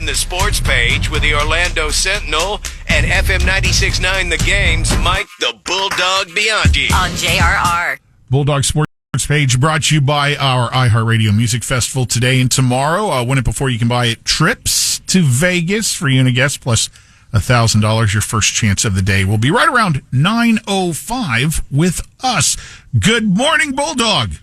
The sports page with the Orlando Sentinel and FM 96.9 The Game's Mike the Bulldog Bianchi. On JRR. Bulldog Sports page brought to you by our iHeartRadio Music Festival today and tomorrow. Win it before you can buy it. Trips to Vegas for you and a guest plus $1,000. Your first chance of the day will be right around 9:05 with us. Good morning, Bulldog.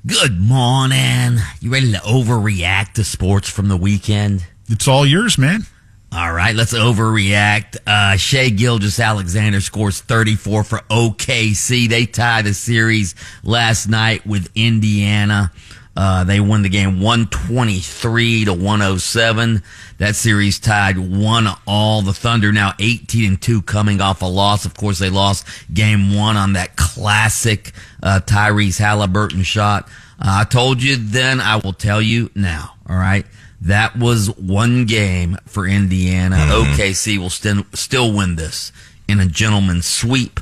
Good morning. You ready to overreact to sports from the weekend? It's all yours, man. All right, let's overreact. Shai Gilgeous-Alexander scores 34 for OKC. They tied the series last night with Indiana. They won the game 123-107. That series tied 1-1. The Thunder now 18-2 coming off a loss. Of course, they lost game one on that classic Tyrese Halliburton shot. I told you then, I will tell you now. All right. That was one game for Indiana. OKC will still win this in a gentleman's sweep.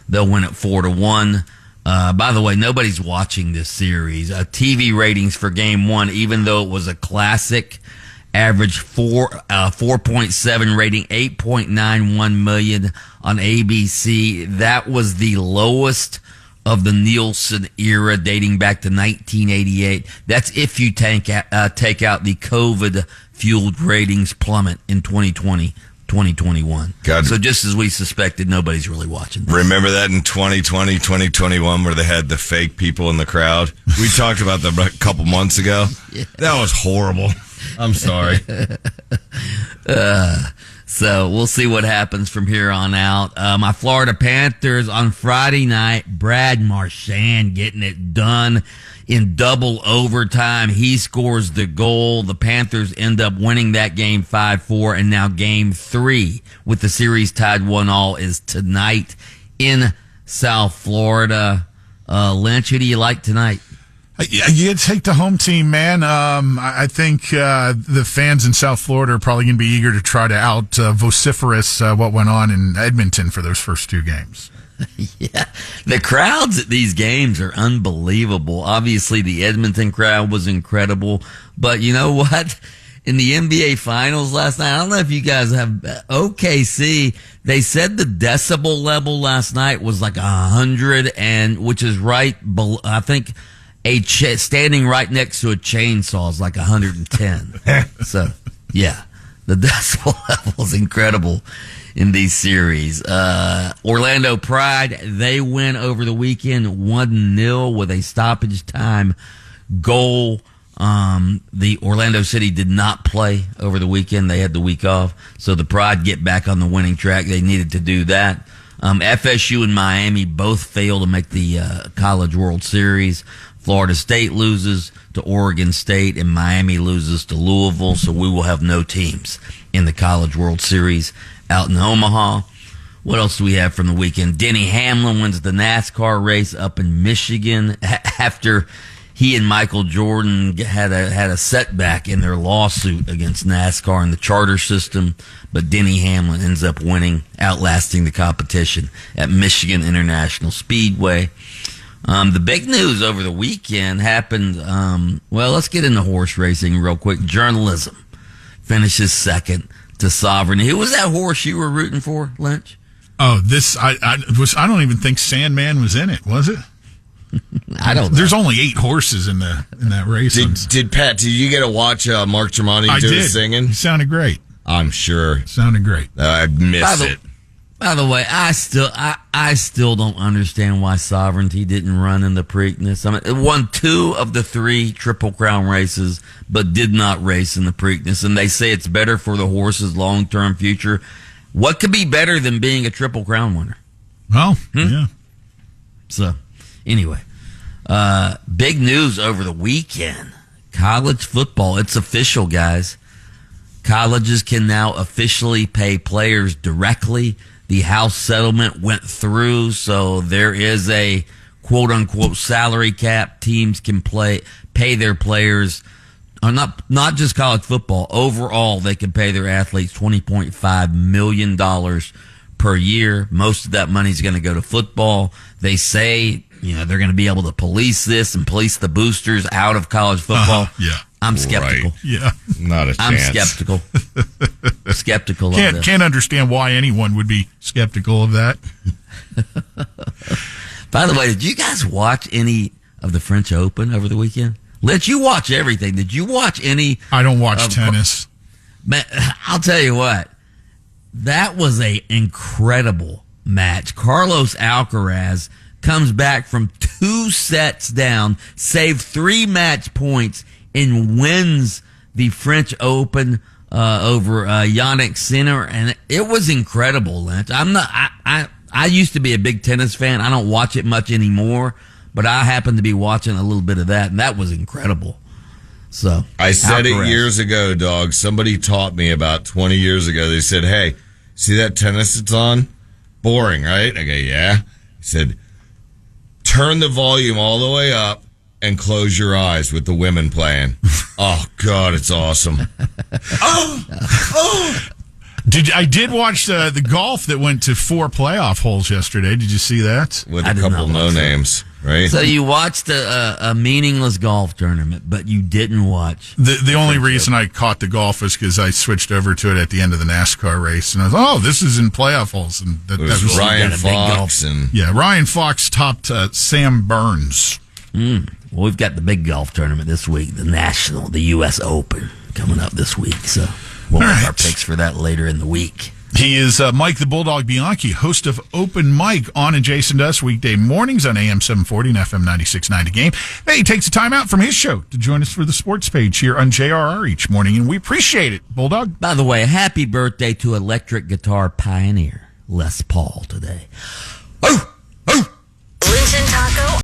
They'll win it 4-1. By the way, nobody's watching this series. TV ratings for game one, even though it was a classic, average 4.7 rating, 8.91 million on ABC. That was the lowest of the Nielsen era dating back to 1988. That's if you take out the COVID-fueled ratings plummet in 2020, 2021. God. So just as we suspected, nobody's really watching this. Remember that in 2020, 2021 where they had the fake people in the crowd? We talked about that a couple months ago. Yeah. That was horrible. I'm sorry. So we'll see what happens from here on out. My Florida Panthers on Friday night, Brad Marchand getting it done in double overtime. He scores the goal. The Panthers end up winning that game 5-4, and now game 3 with the series tied 1-1 is tonight in South Florida. Lynch, who do you like tonight? You take the home team, man. I think the fans in South Florida are probably going to be eager to try to out vociferous what went on in Edmonton for those first two games. Yeah, the crowds at these games are unbelievable. Obviously, the Edmonton crowd was incredible, but you know what? In the NBA Finals last night, I don't know if you guys have OKC. They said the decibel level last night was like 100, and which is right below, I think. Standing right next to a chainsaw is like 110. So, yeah, the decibel level is incredible in these series. Orlando Pride, they win over the weekend 1-0 with a stoppage time goal. The Orlando City did not play over the weekend. They had the week off. So the Pride get back on the winning track. They needed to do that. FSU and Miami both failed to make the College World Series. Florida State loses to Oregon State, and Miami loses to Louisville, so we will have no teams in the College World Series out in Omaha. What else do we have from the weekend? Denny Hamlin wins the NASCAR race up in Michigan after he and Michael Jordan had a setback in their lawsuit against NASCAR and the charter system, but Denny Hamlin ends up winning, outlasting the competition at Michigan International Speedway. The big news over the weekend happened, well, let's get into horse racing real quick. Journalism finishes second to Sovereignty. Who was that horse you were rooting for, Lynch? Oh, I don't even think Sandman was in it, was it? I don't know. There's only 8 horses in that race. Did you get to watch Mark Tremonti do his singing? It sounded great. I'm sure. Sounded great. I missed it. By the way, I still don't understand why Sovereignty didn't run in the Preakness. I mean, it won 2 of the 3 Triple Crown races, but did not race in the Preakness. And they say it's better for the horse's long-term future. What could be better than being a Triple Crown winner? Well, yeah. So, anyway, big news over the weekend. College football, it's official, guys. Colleges can now officially pay players directly. The House settlement went through, so there is a quote-unquote salary cap. Teams can pay their players, or not just college football. Overall, they can pay their athletes $20.5 million per year. Most of that money is going to go to football. They say, they're going to be able to police this and police the boosters out of college football. Yeah. I'm skeptical. Right. Yeah. Not a I'm chance. skeptical. Skeptical of this. Can't understand why anyone would be skeptical of that. By the way, did you guys watch any of the French Open over the weekend? Let you watch everything. Did you watch any? I don't watch tennis. Man, I'll tell you what. That was a incredible match. Carlos Alcaraz comes back from 2 sets down, saved 3 match points, and wins the French Open over Yannick Sinner, and it was incredible, Lynch. I used to be a big tennis fan. I don't watch it much anymore, but I happened to be watching a little bit of that, and that was incredible. So I said Alcaraz. it years ago, dog. Somebody taught me about 20 years ago. They said, "Hey, see that tennis that's on? Boring, right?" I go, "Yeah." He said, "Turn the volume all the way up and close your eyes with the women playing." Oh God, it's awesome. I did watch the golf that went to 4 playoff holes yesterday. Did you see that? With I a did couple not no watch that. names, right? So you watched a meaningless golf tournament, but you didn't watch. The only reason I caught the golf was because I switched over to it at the end of the NASCAR race, and I was, oh, this is in playoff holes, and that It was was Ryan got a big Fox golf. and yeah. Ryan Fox topped Sam Burns. Well, we've got the big golf tournament this week, the U.S. Open, coming up this week. So we'll make our picks for that later in the week. He is Mike the Bulldog Bianchi, host of Open Mic on Adjacent to Us weekday mornings on AM 740 and FM 96.9 The Game. Hey, he takes a time out from his show to join us for the sports page here on JRR each morning, and we appreciate it, Bulldog. By the way, happy birthday to electric guitar pioneer Les Paul today. Oh, oh. Lynch and Taco.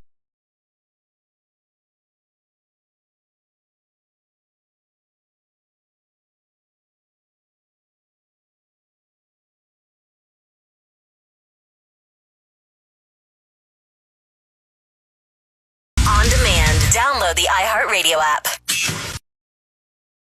On demand. Download the iHeartRadio app.